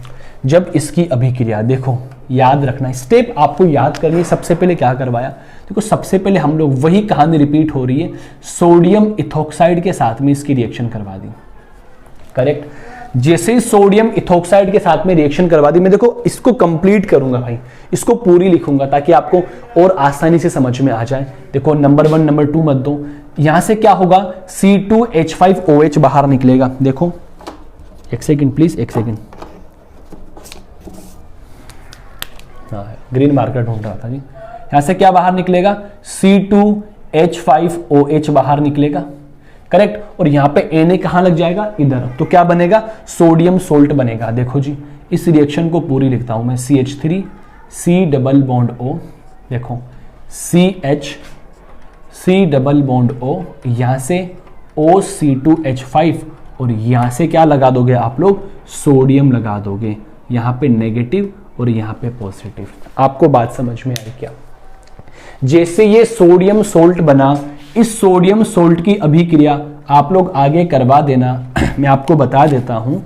जब इसकी अभिक्रिया, देखो याद रखना, स्टेप आपको याद करनी है। सबसे पहले क्या करवाया? देखो सबसे पहले हम लोग वही कहानी रिपीट हो रही है, सोडियम इथोक्साइड के साथ में इसकी रिएक्शन करवा दी। करेक्ट, जैसे ही सोडियम इथोक्साइड के साथ में रिएक्शन करवा दी, मैं देखो इसको कंप्लीट करूंगा भाई, इसको पूरी लिखूंगा ताकि आपको और आसानी से समझ में आ जाए। देखो नंबर 1 नंबर 2 मत दो, यहां से क्या होगा? C2H5OH बाहर निकलेगा। देखो एक सेकंड प्लीज, एक सेकंड, हाँ ग्रीन मार्कर ढूंढ रहा था जी। यहां से क्या बाहर निकलेगा? C2H5OH बाहर निकलेगा। करेक्ट, और यहाँ पे Na कहाँ लग जाएगा? इधर। तो क्या बनेगा? सोडियम सोल्ट बनेगा। देखो जी इस रिएक्शन को पूरी लिखता हूं मैं, CH3 C double bond O, देखो CH C double bond O, यहाँ से OC2H5 और यहाँ से क्या लगा दोगे आप लोग? सोडियम लगा दोगे, यहाँ पे नेगेटिव और यहाँ पे पॉजिटिव। आपको बात समझ में आई क्या? जैसे ये सोडियम सोल्ट बना, इस सोडियम सोल्ट की अभिक्रिया आप लोग आगे करवा देना। मैं आपको बता देता हूं,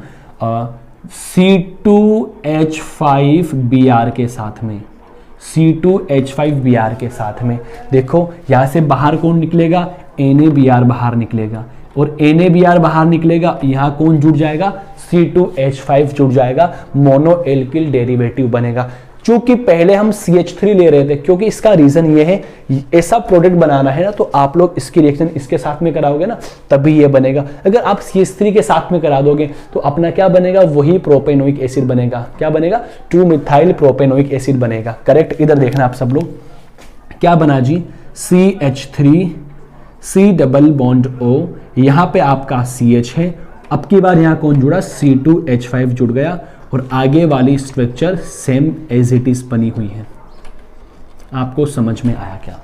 C2H5Br के साथ में, C2H5Br के साथ में देखो यहां से बाहर कौन निकलेगा? NaBr बाहर निकलेगा, और NaBr बाहर निकलेगा, यहां कौन जुड़ जाएगा? C2H5 जुड़ जाएगा, मोनो एल्किल डेरिवेटिव बनेगा। चूंकि पहले हम CH3 ले रहे थे, क्योंकि इसका रीजन ये है, ऐसा प्रोडक्ट बनाना है ना, तो आप लोग इसकी रिएक्शन इसके साथ में कराओगे ना तभी ये बनेगा। अगर आप CH3 के साथ में करा दोगे तो अपना क्या बनेगा? वही प्रोपेनोइक एसिड बनेगा। क्या बनेगा? 2 मिथाइल प्रोपेनोइक एसिड बनेगा। करेक्ट, इधर देखना आप सब लोग, क्या बना जी? CH3 C double bond O, यहाँ पे आपका CH है, अब की बार यहाँ कौन जुड़ा? C2H5 जुड़ गया, और आगे वाली structure same as it is बनी हुई है। आपको समझ में आया क्या?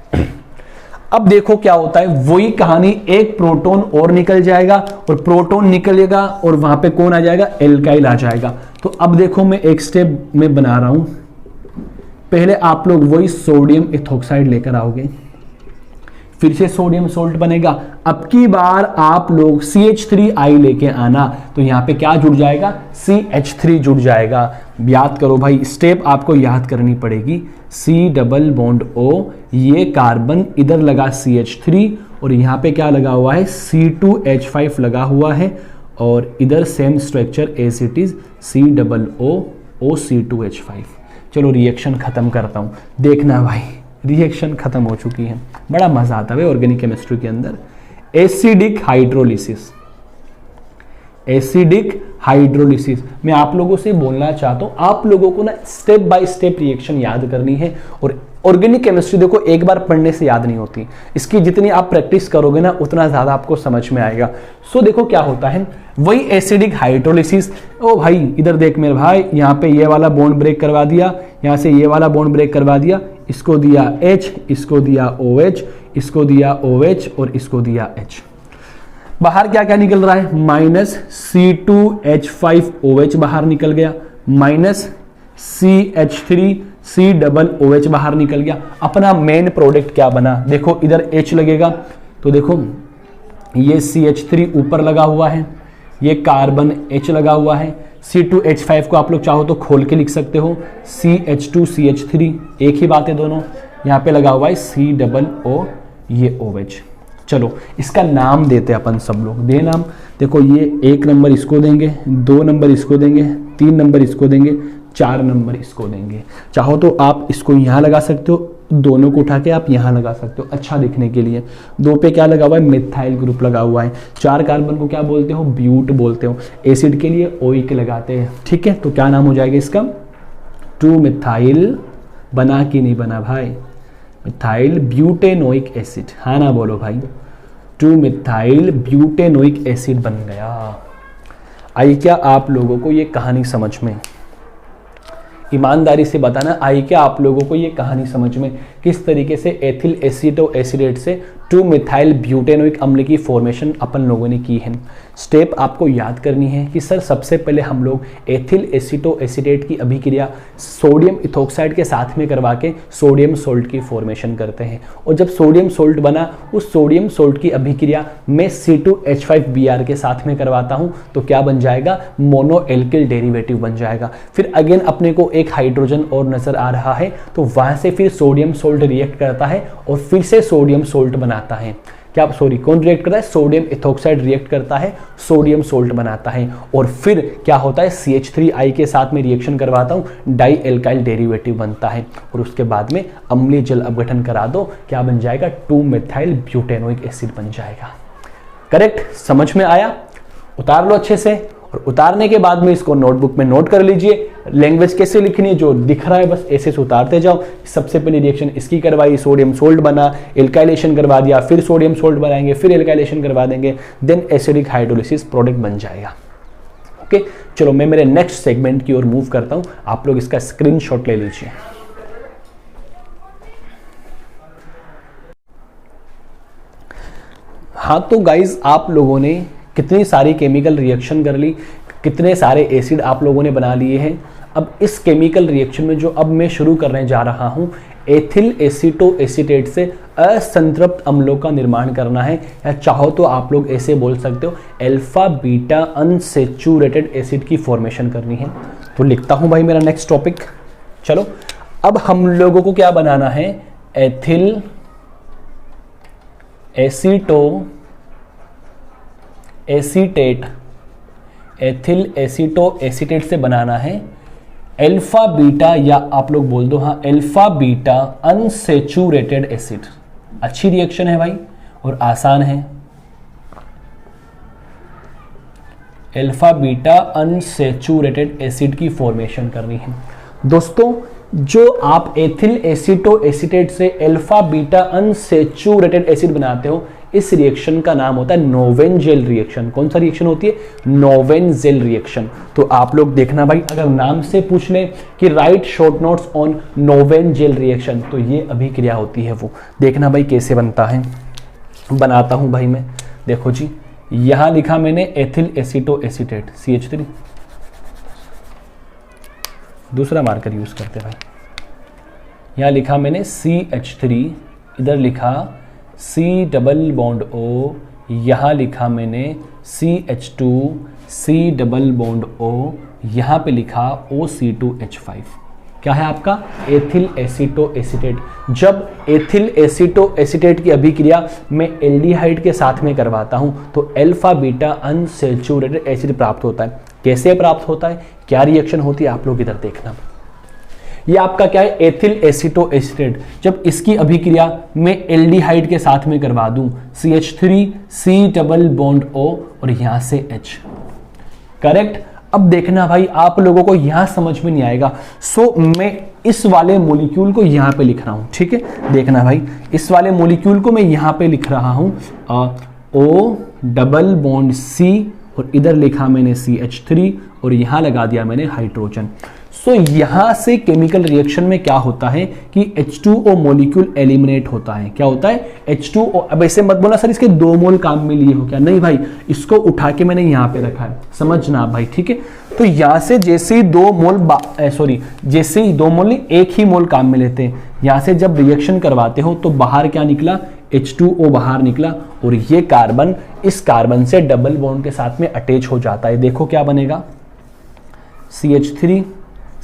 अब देखो क्या होता है, वही कहानी, एक प्रोटॉन और निकल जाएगा, और प्रोटॉन निकलेगा और वहां पे कौन आ जाएगा? एल्काइल आ जाएगा। तो अब देखो मैं एक स्टेप में बना रहा हूं, पहले आप लोग वही सोडियम इथोक्साइड लेकर आओगे, फिर से सोडियम सोल्ट बनेगा। अब की बार आप लोग CH3I लेके आना, तो यहाँ पे क्या जुड़ जाएगा, CH3 जुड़ जाएगा। याद करो भाई, स्टेप आपको याद करनी पड़ेगी। C डबल बॉन्ड O, ये कार्बन इधर लगा CH3 और यहाँ पे क्या लगा हुआ है, C2H5 लगा हुआ है, और इधर same structure as it is C double O OC2H5। चलो रिएक्शन खत्म करता हूँ, देखना भाई रिएक्शन खत्म हो चुकी है। बड़ा मजा आता है ऑर्गेनिक केमिस्ट्री के अंदर। एसिडिक हाइड्रोलिसिस, एसिडिक हाइड्रोलिसिस मैं आप लोगों से बोलना चाहता हूं, आप लोगों को ना स्टेप बाय स्टेप रिएक्शन याद करनी है। और ऑर्गेनिक केमिस्ट्री देखो एक बार पढ़ने से याद नहीं होती, इसकी जितनी आप प्रैक्टिस करोगे ना उतना ज्यादा आपको समझ में आएगा। सो देखो क्या होता है, वही एसिडिक हाइड्रोलिसिस। ओ भाई इधर देख मेरे भाई, यहाँ पे ये वाला बॉन्ड ब्रेक करवा दिया, यहाँ से ये वाला बॉन्ड ब्रेक करवा दिया, इसको दिया H, इसको दिया OH, इसको दिया OH और इसको दिया H। बाहर क्या क्या निकल रहा है, माइनस C2H5OH बाहर निकल गया, minus CH3 C double OH बाहर निकल गया। अपना मेन प्रोडक्ट क्या बना, देखो इधर H लगेगा, तो देखो ये CH3 ऊपर लगा हुआ है, ये कार्बन H लगा हुआ है। C2H5 को आप लोग चाहो तो खोल के लिख सकते हो, CH2 CH3 एक ही बात है दोनों। यहाँ पे लगा हुआ है C डबल O, ये OH। चलो इसका नाम देते हैं अपन सब लोग, दे नाम। देखो ये 1 नंबर इसको देंगे, 2 नंबर इसको देंगे, 3 नंबर इसको देंगे, 4 नंबर इसको देंगे। चाहो तो आप इसको यहाँ लगा सकते हो, दोनों को उठा के आप यहाँ लगा सकते हो अच्छा दिखने के लिए। 2 पे क्या लगा हुआ है, मिथाइल ग्रुप लगा हुआ है। 4 कार्बन को क्या बोलते हो, ब्यूट बोलते हो। एसिड के लिए ओइक लगाते हैं, ठीक है। तो क्या नाम हो जाएगा इसका, 2 मिथाइल, बना कि नहीं बना भाई, मिथाइल ब्यूटेनोइक एसिड, हाँ ना बोलो भाई, 2 मिथाइल ब्यूटेनोइक एसिड बन गया। आई क्या आप लोगों को ये कहानी समझ में, ईमानदारी से बताना, आई क्या आप लोगों को ये कहानी समझ में, किस तरीके से एथिल एसीटो एसिडेट से 2 मिथाइल ब्यूटेनोइक अम्ल की फॉर्मेशन अपन लोगों ने की है। स्टेप आपको याद करनी है कि सर सबसे पहले हम लोग एथिल एसीटो एसिडेट की अभिक्रिया सोडियम इथोक्साइड के साथ में करवा के सोडियम सोल्ट की फॉर्मेशन करते हैं, और जब सोडियम सोल्ट बना उस सोडियम सोल्ट की अभिक्रिया मैं C2H5Br के साथ में करवाता हूं, तो क्या बन जाएगा, मोनो एल्किल डेरिवेटिव बन जाएगा। फिर अगेन अपने को एक हाइड्रोजन और नजर आ रहा है, तो वहां से फिर सोडियम सोल्ट रिएक्ट करता है और फिर से सोडियम सोल्ट बनाता है। क्या सॉरी कौन रिएक्ट करता है, सोडियम इथोक्साइड रिएक्ट करता है, सोडियम सोल्ट बनाता है, और फिर क्या होता है, CH3I के साथ में रिएक्शन करवाता हूं, डाई एल्काइल डेरिवेटिव बनता है, और उसके बाद में अम्लीय जल अपघटन करा दो, क्या बन जाएगा, 2 मिथाइल ब्यूटेनोइक एसिड बन जाएगा। करेक्ट, समझ में आया, उतार लो अच्छे से, और उतारने के बाद में इसको नोटबुक में नोट कर लीजिए। लैंग्वेज कैसे लिखनी है, जो दिख रहा है बस ऐसे से उतारते जाओ। सबसे पहले रिएक्शन इसकी करवाई, सोडियम सोल्ट बना, एल्काइलेशन करवा दिया, फिर सोडियम सोल्ट बनाएंगे, फिर एल्काइलेशन करवा देंगे, देन एसिडिक हाइड्रोलिसिस प्रोडक्ट बन जाएगा। ओके, चलो मैं मेरे नेक्स्ट सेगमेंट की ओर मूव करता हूं, आप लोग इसका स्क्रीनशॉट ले लीजिए। हाँ तो गाइज, आप लोगों ने कितनी सारी केमिकल रिएक्शन कर ली, कितने सारे एसिड आप लोगों ने बना लिए हैं। अब इस केमिकल रिएक्शन में जो अब मैं शुरू करने जा रहा हूं, एथिल एसीटो एसीटेट से असंतृप्त अम्लों का निर्माण करना है, या चाहो तो आप लोग ऐसे बोल सकते हो अल्फा बीटा अनसेचुरेटेड एसिड की फॉर्मेशन करनी है। तो लिखता हूं भाई मेरा नेक्स्ट टॉपिक। चलो अब हम लोगों को क्या बनाना है, ethyl aceto acetate, ethyl aceto acetate से बनाना है अल्फा बीटा, या आप लोग बोल दो हाँ अल्फा बीटा अनसेचुरेटेड एसिड। अच्छी रिएक्शन है भाई और आसान है। अल्फा बीटा अनसेचुरेटेड एसिड की फॉर्मेशन करनी है। दोस्तों जो आप एथिल एसीटो एसीटेट से अल्फा बीटा अनसेचुरेटेड एसिड बनाते हो, इस रिएक्शन का नाम होता है नोवेंजेल रिएक्शन। कौन सा रिएक्शन होती है, नोवेंजेल रिएक्शन। तो आप लोग देखना भाई, अगर नाम से पूछ ले कि write short notes on Knoevenagel reaction, तो ये अभिक्रिया होती है वो। देखना भाई कैसे बनता है, बनाता हूं भाई मैं। देखो जी, यहां लिखा मैंने एथिल एसीटो एसीटेट CH3, दूसरा मार्कर यूज करते भाई। यहां लिखा मैंने CH3, इधर लिखा C डबल बॉन्ड O, यहाँ लिखा मैंने CH2, C double bond O, यहाँ पे लिखा OC2H5। क्या है आपका? Ethyl acetoacetate. जब एथिल एसीटोएसीटेट की अभिक्रिया मैं एल्डिहाइड के साथ में करवाता हूं तो अल्फा बीटा अनसैचुरेटेड एसिड प्राप्त होता है। कैसे प्राप्त होता है, क्या रिएक्शन होती है, आप लोग इधर देखना। ये आपका क्या है? Ethyl acetoacetate. जब इसकी अभिक्रिया मैं एल्डिहाइड के साथ में करवा दूं, CH3 C double bond O और यहां से H। करेक्ट। अब देखना भाई, आप लोगों को यहां समझ में नहीं आएगा, सो मैं इस वाले मॉलिक्यूल को यहां पे लिख रहा हूं। ठीक है, देखना भाई, इस वाले मॉलिक्यूल को मैं यहां पे लिख रहा हूं O डबल बॉन्ड C और इधर लिखा मैंने CH3 और यहां लगा दिया मैंने हाइड्रोजन। सो यहां से केमिकल रिएक्शन में क्या होता है कि H2O मॉलिक्यूल एलिमिनेट होता है। क्या होता है? H2O। अब ऐसे मत बोला सर इसके 2 मोल काम में लिए हो क्या, नहीं भाई, इसको उठा के मैंने यहां पे रखा है, समझना आप भाई। ठीक है, तो यहां से जैसे ही 2 मोल जैसे ही 2 मोल नहीं, 1 ही मोल काम में लेते हैं। यहां से जब रिएक्शन करवाते हो तो बाहर क्या निकला? H2O बाहर निकला और ये कार्बन इस कार्बन से डबल बॉन्ड के साथ में अटैच हो जाता है। देखो क्या बनेगा? CH3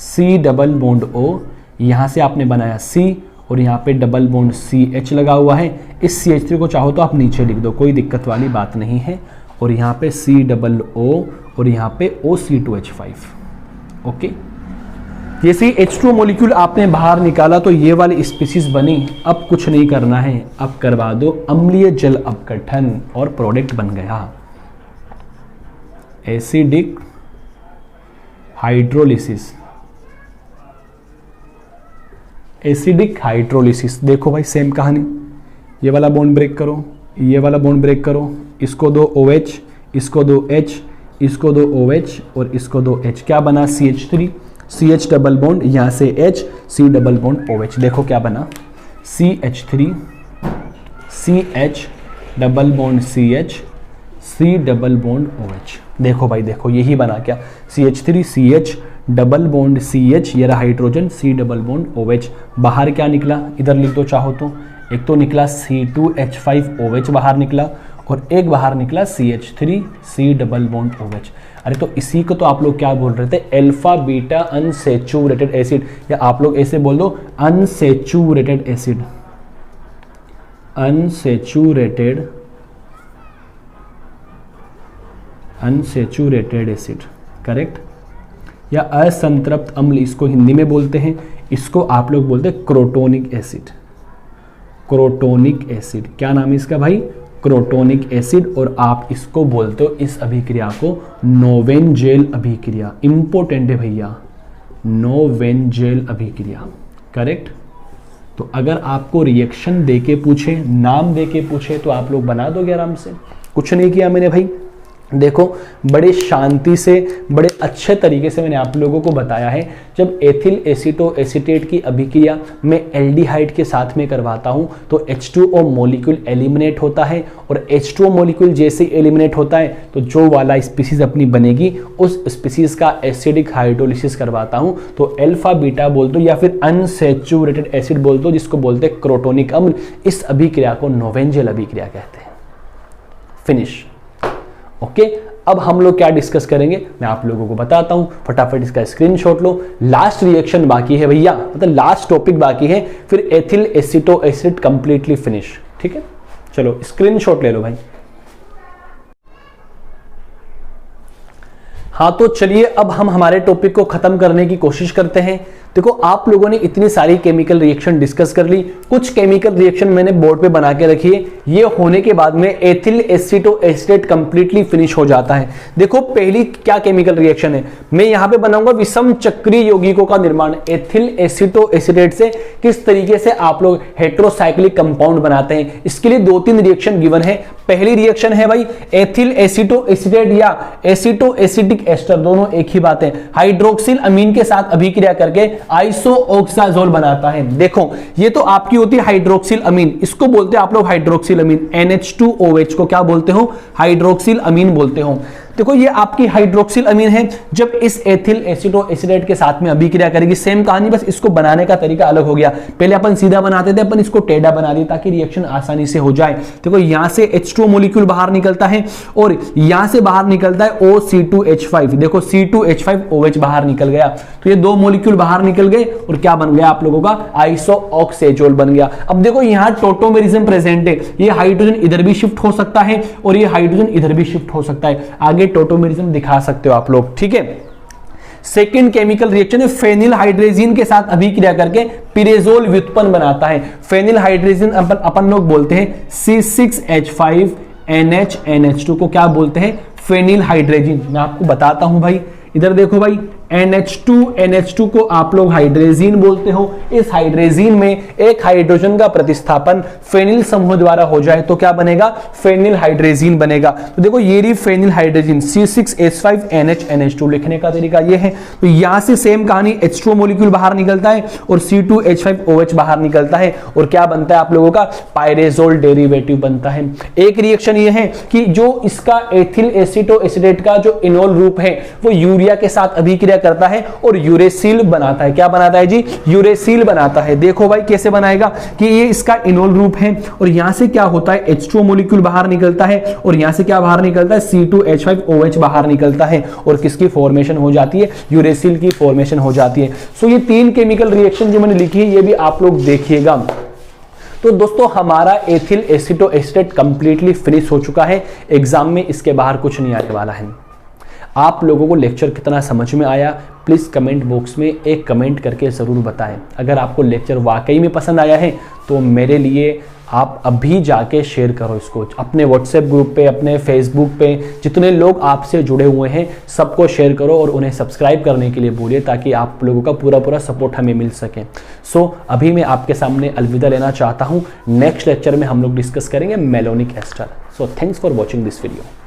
C double bond O, यहां से आपने बनाया C और यहां पे डबल बॉन्ड CH लगा हुआ है। इस CH3 को चाहो तो आप नीचे लिख दो, कोई दिक्कत वाली बात नहीं है। और यहां पे C डबल O और यहां पे OC2H5। ओके, जैसे ही H2O मॉलिक्यूल आपने बाहर निकाला तो ये वाली स्पीसीज बनी। अब कुछ नहीं करना है, अब करवा दो अम्लीय जल अपघटन और प्रोडक्ट बन गया एसिडिक हाइड्रोलिसिस। एसिडिक हाइड्रोलिसिस, देखो भाई सेम कहानी। ये वाला बॉन्ड ब्रेक करो, ये वाला बॉन्ड ब्रेक करो, इसको दो OH, इसको दो H, इसको दो OH और इसको दो H। क्या बना? CH3 CH डबल बॉन्ड, यहाँ से H C double bond OH। देखो क्या बना? CH3 CH double bond CH C double bond OH। देखो भाई, देखो यही बना क्या? CH3 CH double bond CH, ये रहा hydrogen, C double bond OH। बाहर क्या निकला? इधर लिख दो चाहो तो। एक तो निकला C2H5OH बाहर निकला और एक बाहर निकला CH3 C double bond OH। अरे तो इसी को तो आप लोग क्या बोल रहे थे? अल्फा बीटा अनसैचुरेटेड एसिड, या आप लोग ऐसे बोल दो unsaturated acid. Unsaturated acid, correct. या असंतृप्त अम्ल इसको हिंदी में बोलते हैं, इसको आप लोग बोलते हैं क्रोटोनिक एसिड। क्रोटोनिक एसिड, क्या नाम है इसका भाई? Crotonic acid. और आप इसको बोलते हो, इस अभिक्रिया को, नोवेंजेल अभिक्रिया। इंपॉर्टेंट है भैया, नोवेंजेल अभिक्रिया, करेक्ट। तो अगर आपको रिएक्शन देके पूछे, नाम देके पूछे, तो आप लोग बना दोगे आराम से। कुछ नहीं किया मैंने भाई, देखो बड़े शांति से, बड़े अच्छे तरीके से मैंने आप लोगों को बताया है। जब एथिल एसीटोएसीटेट की अभिक्रिया मैं एल्डिहाइड के साथ में करवाता हूं तो H2O मॉलिक्यूल एलिमिनेट होता है और H2O मॉलिक्यूल जैसे एलिमिनेट होता है तो जो वाला स्पीसीज अपनी बनेगी उस स्पीसीज का एसिडिक हाइड्रोलिसिस करवाता हूं तो अल्फा बीटा बोल दो या फिर अनसैचुरेटेड एसिड बोल दो, जिसको बोलते हैं क्रोटोनिक अम्ल। इस अभिक्रिया को नोवेंजेल अभिक्रिया कहते हैं। फिनिश। ओके, अब हम लोग क्या डिस्कस करेंगे मैं आप लोगों को बताता हूं, फटाफट इसका स्क्रीनशॉट लो। लास्ट रिएक्शन बाकी है भैया, मतलब लास्ट टॉपिक बाकी है, फिर एथिल एसीटोएसिड कंप्लीटली फिनिश। ठीक है, चलो स्क्रीनशॉट ले लो भाई। हाँ तो चलिए अब हम हमारे टॉपिक को खत्म करने की कोशिश करते हैं। देखो आप लोगों ने इतनी सारी केमिकल रिएक्शन डिस्कस कर ली, कुछ केमिकल रिएक्शन मैंने बोर्ड पे बना के रखी है। ये होने के बाद में एथिल एसीटोएसिटेट कंप्लीटली फिनिश हो जाता है। देखो पहली क्या केमिकल रिएक्शन है, मैं यहां पे बनाऊंगा विषम चक्रीय यौगिकों का निर्माण। एथिल एसीटोएसिटेट से किस तरीके से आप लोग हेटेरोसाइक्लिक कंपाउंड बनाते हैं, इसके लिए 2-3 रिएक्शन गिवन है। पहली रिएक्शन है भाई एथिल एसीटोएसिटेट या एसीटोएसिटिक एस्टर, दोनों एक ही बात है। हाइड्रोक्सिल अमीन के साथ अभिक्रिया करके आइसोऑक्साजोल बनाता है। देखो ये तो आपकी होती है हाइड्रोक्सिल अमीन, इसको बोलते हैं आप लोग हाइड्रोक्सिल अमीन। NH2OH को क्या बोलते हो? हाइड्रोक्सिल अमीन बोलते हो। देखो ये आपकी हाइड्रोक्सिल अमीन है, जब इस एथिल एसिटोएसिडेट के साथ में अभिक्रिया करेगी, सेम कहानी, बस इसको बनाने का तरीका अलग हो गया। पहले अपन सीधा बनाते थे, अपन इसको टेढ़ा बना दिया ताकि रिएक्शन आसानी से हो जाए। देखो यहां से H2O मॉलिक्यूल बाहर निकलता है और यहां से बाहर निकलता है OC2H5। देखो C2H5OH बाहर निकल गया, तो ये दो मॉलिक्यूल बाहर निकल गए और क्या बन गया आप लोगों का, आइसोऑक्सेजोल बन गया। अब देखो यहां टोटोमेरिज्म प्रेजेंट है, ये हाइड्रोजन इधर भी शिफ्ट हो सकता है और ये हाइड्रोजन इधर भी शिफ्ट हो सकता है। आगे टोटोमेरिज्म दिखा सकते हो आप लोग, ठीक है। सेकेंड केमिकल रिएक्शन है फेनिल हाइड्रेजिन के साथ अभिक्रिया करके पिरेजोल व्युत्पन्न बनाता है। फेनिल हाइड्रेजिन अपन लोग बोलते हैं C6H5NH NH2 को क्या बोलते हैं, फेनिल हाइड्रेजिन। मैं आपको बताता हूं भाई, इधर देखो भाई, NH2 को आप लोग हाइड्रेजिन बोलते हो। इस हाइड्रेजिन में एक हाइड्रोजन का प्रतिस्थापन फेनिल समूह द्वारा हो जाए तो क्या बनेगा, फेनिल हाइड्रेजिन बनेगा। तो देखो ये रही फेनिल हाइड्रेजिन, C6H5NH NH2 लिखने का तरीका ये है। तो यहां से सेम कहानी, H2O मॉलिक्यूल बाहर निकलता है और C2H5OH बाहर निकलता है और क्या बनता है आप लोगों का, पायरेजोल डेरिवेटिव बनता है। एक रिएक्शन ये है कि जो इसका एथिल एसिटोएसिडेट का जो इनोल रूप है वो यूरिया के साथ अभिक्रिया करता है और यूरेसिल बनाता है। क्या बनाता है जी, यूरेसिल बनाता है। देखो भाई कैसे बनाएगा कि ये इसका इनोल रूप है और यहां से क्या होता है, H2O मॉलिक्यूल बाहर निकलता है और यहां से क्या बाहर निकलता है, C2H5OH बाहर निकलता है और किसकी फॉर्मेशन हो जाती है, यूरेसिल की फॉर्मेशन हो जाती है। सो ये तीन केमिकल रिएक्शन जो मैंने लिखी है ये भी आप लोग देखिएगा। तो दोस्तों हमारा एथिल एसिटोएसिडेट कंप्लीटली फिनिश हो चुका है, एग्जाम में इसके बाहर कुछ नहीं आने वाला है। आप लोगों को लेक्चर कितना समझ में आया, प्लीज़ कमेंट बॉक्स में एक कमेंट करके ज़रूर बताएं। अगर आपको लेक्चर वाकई में पसंद आया है तो मेरे लिए आप अभी जाके शेयर करो इसको अपने व्हाट्सएप ग्रुप पे, अपने फेसबुक पे, जितने लोग आपसे जुड़े हुए हैं सबको शेयर करो और उन्हें सब्सक्राइब करने के लिए बोलिए ताकि आप लोगों का पूरा सपोर्ट हमें मिल सके। सो अभी मैं आपके सामने अलविदा लेना चाहता हूँ। नेक्स्ट लेक्चर में हम लोग डिस्कस करेंगे malonic ester. So thanks for watching this video.